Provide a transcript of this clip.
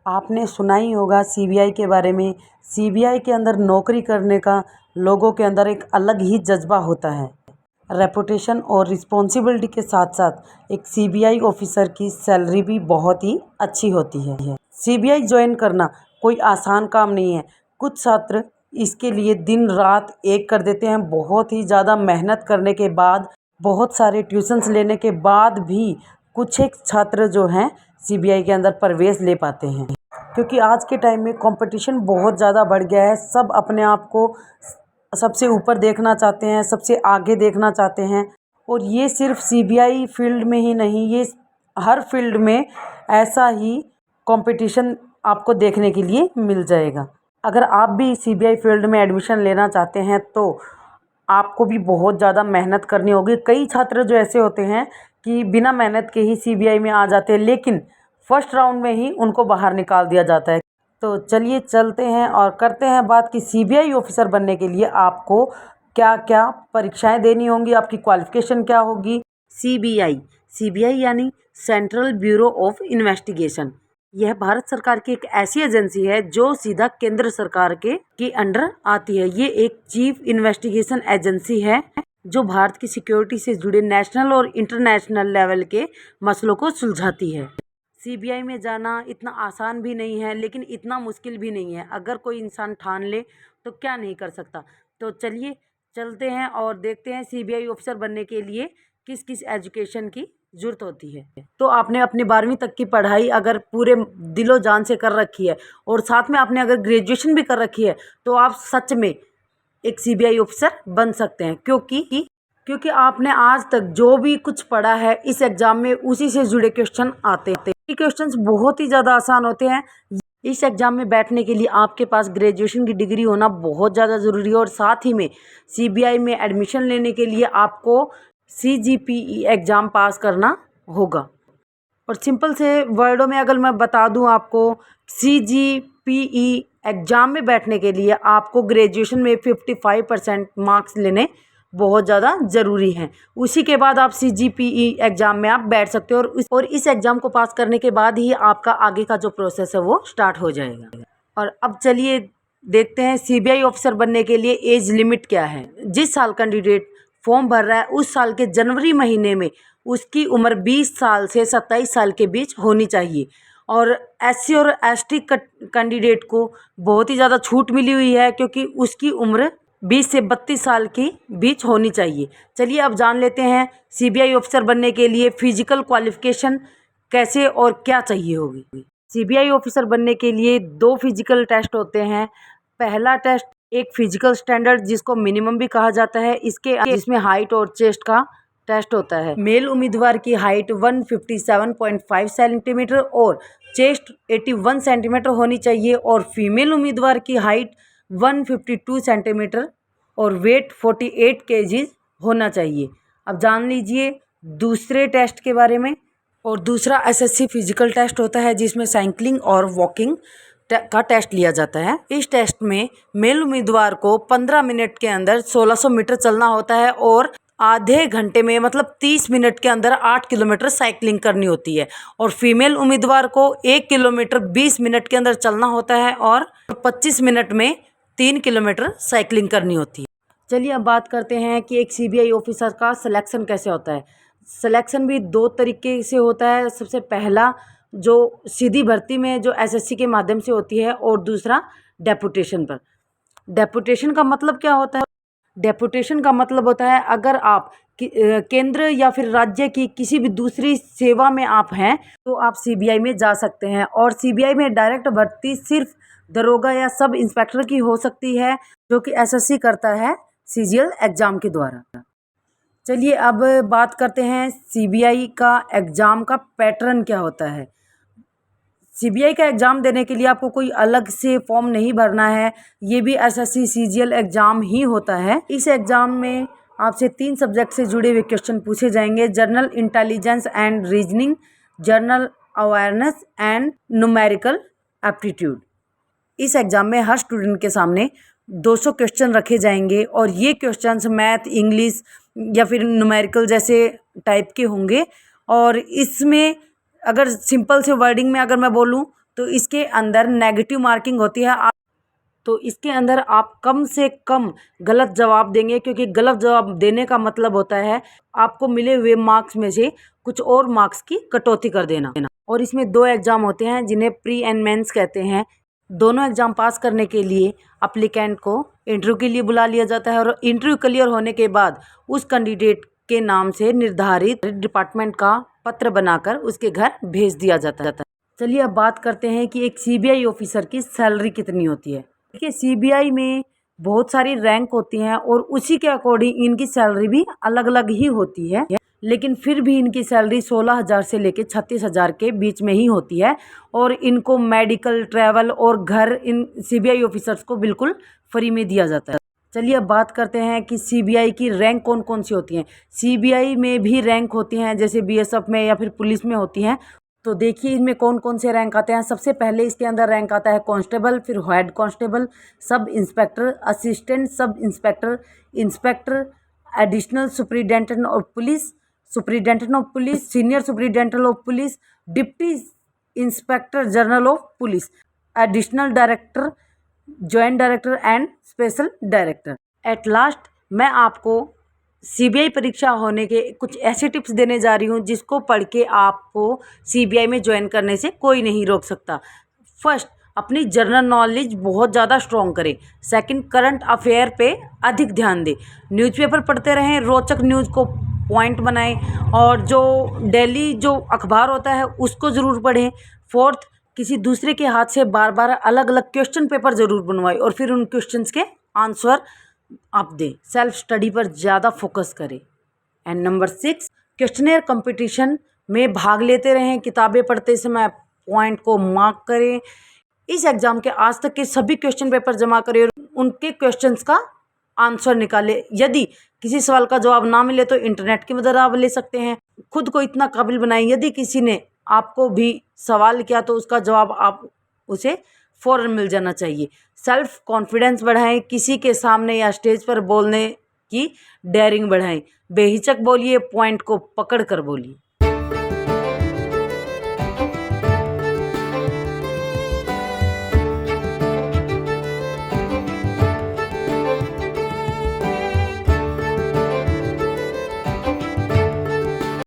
आपने सुना ही होगा सीबीआई के बारे में। सीबीआई के अंदर नौकरी करने का लोगों के अंदर एक अलग ही जज्बा होता है। रेपुटेशन और रिस्पॉन्सिबिलिटी के साथ साथ एक सीबीआई ऑफिसर की सैलरी भी बहुत ही अच्छी होती है। सीबीआई ज्वाइन करना कोई आसान काम नहीं है। कुछ छात्र इसके लिए दिन रात एक कर देते हैं। बहुत ही ज़्यादा मेहनत करने के बाद, बहुत सारे ट्यूशन्स लेने के बाद भी कुछ एक छात्र जो हैं सीबीआई के अंदर प्रवेश ले पाते हैं। क्योंकि आज के टाइम में कंपटीशन बहुत ज़्यादा बढ़ गया है। सब अपने आप को सबसे ऊपर देखना चाहते हैं, सबसे आगे देखना चाहते हैं। और ये सिर्फ सीबीआई फील्ड में ही नहीं, ये हर फील्ड में ऐसा ही कंपटीशन आपको देखने के लिए मिल जाएगा। अगर आप भी सीबीआई फील्ड में एडमिशन लेना चाहते हैं तो आपको भी बहुत ज़्यादा मेहनत करनी होगी। कई छात्र जो ऐसे होते हैं कि बिना मेहनत के ही सीबीआई में आ जाते हैं, लेकिन फर्स्ट राउंड में ही उनको बाहर निकाल दिया जाता है। तो चलिए चलते हैं और करते हैं बात कि सीबीआई ऑफिसर बनने के लिए आपको क्या क्या परीक्षाएं देनी होंगी, आपकी क्वालिफिकेशन क्या होगी। सीबीआई यानी सेंट्रल ब्यूरो ऑफ इन्वेस्टिगेशन। यह भारत सरकार की एक ऐसी एजेंसी है जो सीधा केंद्र सरकार के अंडर आती है। ये एक चीफ इन्वेस्टिगेशन एजेंसी है जो भारत की सिक्योरिटी से जुड़े नेशनल और इंटरनेशनल लेवल के मसलों को सुलझाती है। सीबीआई में जाना इतना आसान भी नहीं है, लेकिन इतना मुश्किल भी नहीं है। अगर कोई इंसान ठान ले तो क्या नहीं कर सकता। तो चलिए चलते हैं और देखते हैं सीबीआई ऑफिसर बनने के लिए किस किस एजुकेशन की ज़रूरत होती है। तो आपने अपनी 12वीं तक की पढ़ाई अगर पूरे दिलो जान से कर रखी है और साथ में आपने अगर ग्रेजुएशन भी कर रखी है तो आप सच में एक सीबीआई ऑफिसर बन सकते हैं। क्योंकि आपने आज तक जो भी कुछ पढ़ा है इस एग्ज़ाम में उसी से जुड़े क्वेश्चन आते हैं। ये क्वेश्चंस बहुत ही ज़्यादा आसान होते हैं। इस एग्ज़ाम में बैठने के लिए आपके पास ग्रेजुएशन की डिग्री होना बहुत ज़्यादा ज़रूरी है। और साथ ही में सीबीआई में एडमिशन लेने के लिए आपको सीजीपीई एग्ज़ाम पास करना होगा। और सिंपल से वर्डों में अगर मैं बता दूं आपको, सीजीपीई एग्ज़ाम में बैठने के लिए आपको ग्रेजुएशन में 55% मार्क्स लेने बहुत ज़्यादा ज़रूरी हैं। उसी के बाद आप सीजीपीई एग्ज़ाम में आप बैठ सकते हो और इस एग्ज़ाम को पास करने के बाद ही आपका आगे का जो प्रोसेस है वो स्टार्ट हो जाएगा। और अब चलिए देखते हैं सीबीआई ऑफिसर बनने के लिए एज लिमिट क्या है। जिस साल कैंडिडेट फॉर्म भर रहा है उस साल के जनवरी महीने में उसकी उम्र 20 साल से 27 साल के बीच होनी चाहिए। और एससी और एसटी कैंडिडेट को बहुत ही ज़्यादा छूट मिली हुई है, क्योंकि उसकी उम्र 20 से 32 साल के बीच होनी चाहिए। चलिए अब जान लेते हैं सीबीआई ऑफिसर बनने के लिए फिजिकल क्वालिफिकेशन कैसे और क्या चाहिए होगी। सीबीआई ऑफिसर बनने के लिए 2 फिजिकल टेस्ट होते हैं। पहला टेस्ट एक फिजिकल स्टैंडर्ड जिसको मिनिमम भी कहा जाता है, जिसमें हाइट और चेस्ट का टेस्ट होता है। मेल उम्मीदवार की हाइट 157.5 सेंटीमीटर और चेस्ट 81 सेंटीमीटर होनी चाहिए। और फीमेल उम्मीदवार की हाइट 152 सेंटीमीटर और वेट 48 केजीज होना चाहिए। अब जान लीजिए दूसरे टेस्ट के बारे में। और दूसरा एसएससी फिजिकल टेस्ट होता है जिसमें साइकिलिंग और वॉकिंग का टेस्ट लिया जाता है। इस टेस्ट में मेल उम्मीदवार को 15 मिनट के अंदर 1600 मीटर चलना होता है और आधे घंटे में मतलब 30 मिनट के अंदर 8 किलोमीटर साइकिलिंग करनी होती है। और फीमेल उम्मीदवार को 1 किलोमीटर 20 मिनट के अंदर चलना होता है और 25 मिनट में 3 किलोमीटर साइकिलिंग करनी होती है। चलिए अब बात करते हैं कि एक सीबीआई ऑफिसर का सिलेक्शन कैसे होता है। सिलेक्शन भी 2 तरीके से होता है। सबसे पहला जो सीधी भर्ती में जो एसएससी के माध्यम से होती है, और दूसरा डेपुटेशन पर। डेपुटेशन का मतलब क्या होता है? डेपुटेशन का मतलब होता है अगर आप केंद्र या फिर राज्य की किसी भी दूसरी सेवा में आप हैं तो आप सीबीआई में जा सकते हैं। और सीबीआई में डायरेक्ट भर्ती सिर्फ दरोगा या सब इंस्पेक्टर की हो सकती है, जो कि एसएससी करता है सीजीएल एग्ज़ाम के द्वारा। चलिए अब बात करते हैं सीबीआई का एग्ज़ाम का पैटर्न क्या होता है। सीबीआई का एग्ज़ाम देने के लिए आपको कोई अलग से फॉर्म नहीं भरना है। ये भी एसएससी सीजीएल एग्ज़ाम ही होता है। इस एग्ज़ाम में आपसे 3 सब्जेक्ट से जुड़े हुए क्वेश्चन पूछे जाएंगे: general intelligence and reasoning, general awareness and numerical aptitude. इस एग्ज़ाम में हर स्टूडेंट के सामने 200 क्वेश्चन रखे जाएंगे और ये क्वेश्चंस मैथ, इंग्लिश या फिर न्यूमेरिकल जैसे टाइप के होंगे। और इसमें अगर सिंपल से वर्डिंग में अगर मैं बोलूँ तो इसके अंदर नेगेटिव मार्किंग होती है। तो इसके अंदर आप कम से कम गलत जवाब देंगे, क्योंकि गलत जवाब देने का मतलब होता है आपको मिले हुए मार्क्स में से कुछ और मार्क्स की कटौती कर देना। और इसमें 2 एग्ज़ाम होते हैं जिन्हें प्री एंड मेंस कहते हैं। दोनों एग्ज़ाम पास करने के लिए अप्लीकेंट को इंटरव्यू के लिए बुला लिया जाता है, और इंटरव्यू क्लियर होने के बाद उस कैंडिडेट के नाम से निर्धारित डिपार्टमेंट का पत्र बनाकर उसके घर भेज दिया जाता है। चलिए अब बात करते हैं कि एक सीबीआई ऑफिसर की सैलरी कितनी होती है। देखिए, सीबीआई में बहुत सारी रैंक होती हैं और उसी के अकॉर्डिंग इनकी सैलरी भी अलग अलग ही होती है, लेकिन फिर भी इनकी सैलरी 16,000 से लेकर 36,000 के बीच में ही होती है। और इनको मेडिकल, ट्रैवल और घर इन सीबीआई ऑफिसर्स को बिल्कुल फ्री में दिया जाता है। चलिए अब बात करते हैं कि सीबीआई की रैंक कौन कौन सी होती हैं। सीबीआई में भी रैंक होती हैं, जैसे बीएसएफ में या फिर पुलिस में होती हैं। तो देखिए इनमें कौन कौन से रैंक आते हैं। सबसे पहले इसके अंदर रैंक आता है कांस्टेबल, फिर head constable, sub inspector, assistant sub inspector, inspector, additional superintendent of police, superintendent of police, senior superintendent of police, deputy inspector general of police, additional director, joint director and special director. At last मैं आपको CBI परीक्षा होने के कुछ ऐसे tips देने जा रही हूँ जिसको पढ़ के आपको सीबीआई में ज्वाइन करने से कोई नहीं रोक सकता। फर्स्ट, अपनी जनरल नॉलेज बहुत ज़्यादा स्ट्रॉन्ग करें। सेकंड, करंट अफेयर पे अधिक ध्यान दें। न्यूज़पेपर पढ़ते रहें, रोचक न्यूज़ को पॉइंट बनाएं, और जो डेली जो अखबार होता है उसको ज़रूर पढ़ें। फोर्थ, किसी दूसरे के हाथ से बार बार अलग अलग क्वेश्चन पेपर ज़रूर बनवाएं और फिर उन क्वेश्चंस के आंसर आप दें। सेल्फ स्टडी पर ज़्यादा फोकस करें। एंड नंबर 6, क्वेश्चनेयर कंपटीशन में भाग लेते रहें। किताबें पढ़ते समय पॉइंट को मार्क करें। इस एग्ज़ाम के आज तक के सभी क्वेश्चन पेपर जमा करें और उनके क्वेश्चंस का आंसर निकालें। यदि किसी सवाल का जवाब ना मिले तो इंटरनेट की मदद आप ले सकते हैं। खुद को इतना काबिल बनाएं, यदि किसी ने आपको भी सवाल किया तो उसका जवाब आप उसे फ़ौरन मिल जाना चाहिए। सेल्फ कॉन्फिडेंस बढ़ाएं। किसी के सामने या स्टेज पर बोलने की डेयरिंग बढ़ाएं। बेहिचक बोलिए, पॉइंट को पकड़ कर बोलिए।